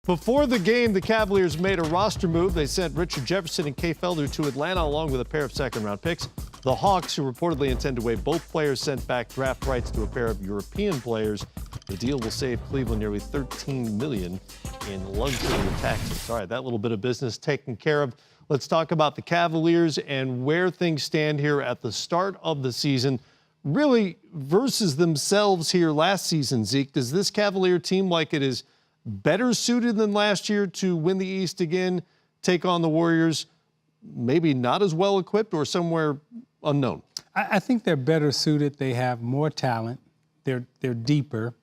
Before the game, the Cavaliers made a roster move. They sent Richard Jefferson and Kay Felder to Atlanta along with a pair of second-round picks. The Hawks, who reportedly intend to waive both players, sent back draft rights to a pair of European players. The deal will save Cleveland nearly $13 million in luxury taxes. All right, that little bit of business taken care of. Let's talk about the Cavaliers and where things stand here at the start of the season. Really versus themselves here last season, Zeke. Does this Cavalier team, like it is better suited than last year to win the East again, take on the Warriors, maybe not as well equipped or somewhere unknown? I think they're better suited. They have more talent. They're deeper.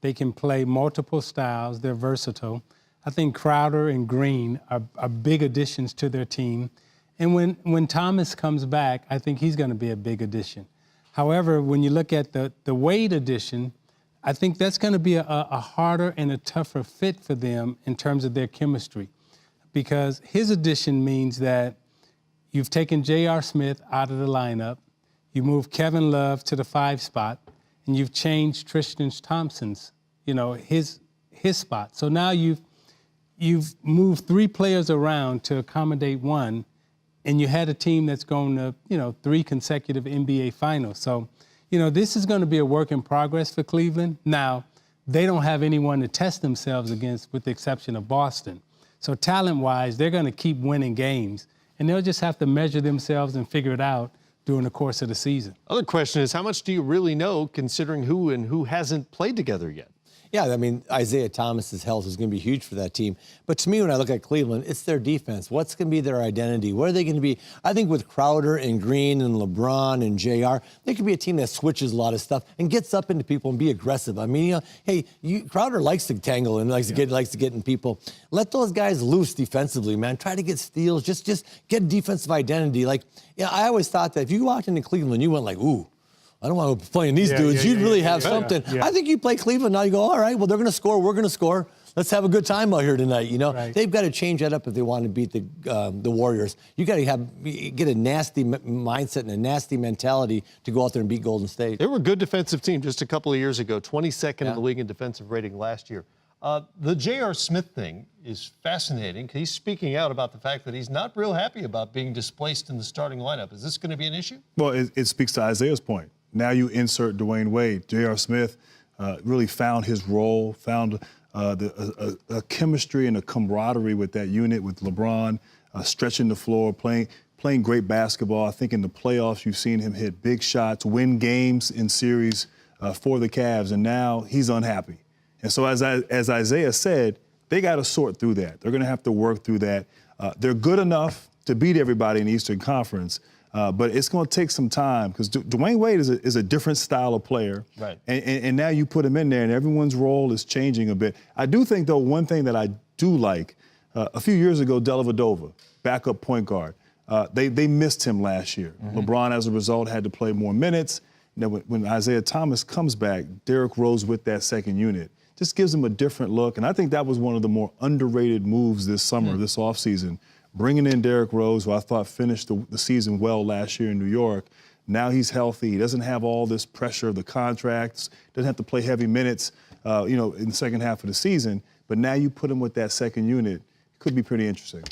They can play multiple styles. They're versatile. I think Crowder and Green are big additions to their team. And when Thomas comes back, I think he's going to be a big addition. However, when you look at the Wade addition, I think that's going to be a harder and a tougher fit for them in terms of their chemistry, because his addition means that you've taken J.R. Smith out of the lineup, you move Kevin Love to the 5 spot, and you've changed Tristan Thompson's, his spot. So now you've moved 3 players around to accommodate one, and you had a team that's going to, 3 consecutive NBA finals. So, this is going to be a work in progress for Cleveland. Now, they don't have anyone to test themselves against with the exception of Boston. So talent-wise, they're going to keep winning games, and they'll just have to measure themselves and figure it out during the course of the season. Other question is, how much do you really know considering who and who hasn't played together yet? Yeah, I mean, Isaiah Thomas's health is going to be huge for that team. But to me, when I look at Cleveland, it's their defense. What's going to be their identity? What are they going to be? I think with Crowder and Green and LeBron and JR, they could be a team that switches a lot of stuff and gets up into people and be aggressive. I mean, hey, Crowder likes to tangle and likes to get in people. Let those guys loose defensively, man. Try to get steals. Just get defensive identity. Like, I always thought that if you walked into Cleveland, you went like, ooh, I don't want to be playing these dudes. You'd really have something. I think you play Cleveland now. You go, all right, well, they're going to score. We're going to score. Let's have a good time out here tonight. Right. They've got to change that up if they want to beat the Warriors. You got to get a nasty mindset and a nasty mentality to go out there and beat Golden State. They were a good defensive team just a couple of years ago, 22nd in the league in defensive rating last year. The J.R. Smith thing is fascinating. He's speaking out about the fact that he's not real happy about being displaced in the starting lineup. Is this going to be an issue? Well, it speaks to Isaiah's point. Now you insert Dwayne Wade. J.R. Smith really found his role, found a chemistry and a camaraderie with that unit, with LeBron stretching the floor, playing great basketball. I think in the playoffs you've seen him hit big shots, win games in series for the Cavs, and now he's unhappy. And so as Isaiah said, they got to sort through that. They're going to have to work through that. They're good enough to beat everybody in the Eastern Conference. But it's going to take some time because Dwayne Wade is a different style of player. Right. And now you put him in there and everyone's role is changing a bit. I do think, though, one thing that I do like, a few years ago, Dellavedova, backup point guard, they missed him last year. LeBron, as a result, had to play more minutes. Now, when Isaiah Thomas comes back, Derrick Rose with that second unit just gives him a different look. And I think that was one of the more underrated moves this summer, this offseason. Bringing in Derrick Rose, who I thought finished the season well last year in New York. Now he's healthy. He doesn't have all this pressure of the contracts, doesn't have to play heavy minutes, in the second half of the season. But now you put him with that second unit. It could be pretty interesting.